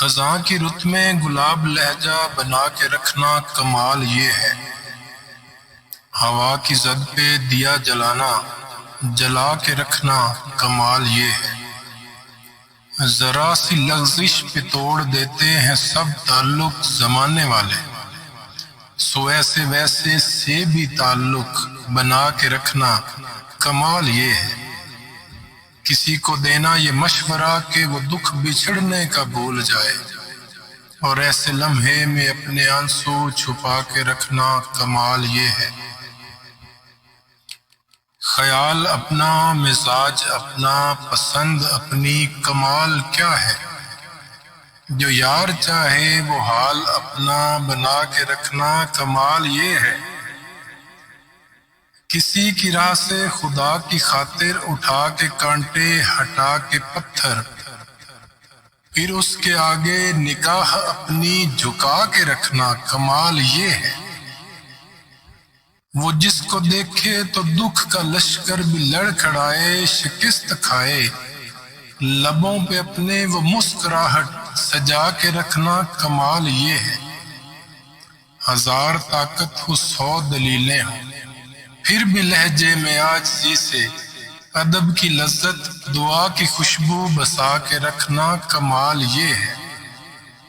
خزاں کی رت میں گلاب لہجہ بنا کے رکھنا کمال یہ ہے، ہوا کی زد پہ دیا جلانا جلا کے رکھنا کمال یہ ہے، ذرا سی لغزش پہ توڑ دیتے ہیں سب تعلق زمانے والے، سو ایسے ویسے سے بھی تعلق بنا کے رکھنا کمال یہ ہے، کسی کو دینا یہ مشورہ کہ وہ دکھ بچھڑنے کا بھول جائے، اور ایسے لمحے میں اپنے آنسو چھپا کے رکھنا کمال یہ ہے، خیال اپنا، مزاج اپنا، پسند اپنی، کمال کیا ہے، جو یار چاہے وہ حال اپنا بنا کے رکھنا کمال یہ ہے، کسی کی راہ سے خدا کی خاطر اٹھا کے کانٹے ہٹا کے پتھر، پھر اس کے آگے نگاہ اپنی جھکا کے رکھنا کمال یہ ہے، وہ جس کو دیکھے تو دکھ کا لشکر بھی لڑکھڑائے، شکست کھائے، لبوں پہ اپنے وہ مسکراہٹ سجا کے رکھنا کمال یہ ہے، ہزار طاقت ہو 100 دلیلیں ہوں، پھر بھی لہجے میں عاجزی سے ادب کی لذت، دعا کی خوشبو بسا کے رکھنا کمال یہ ہے،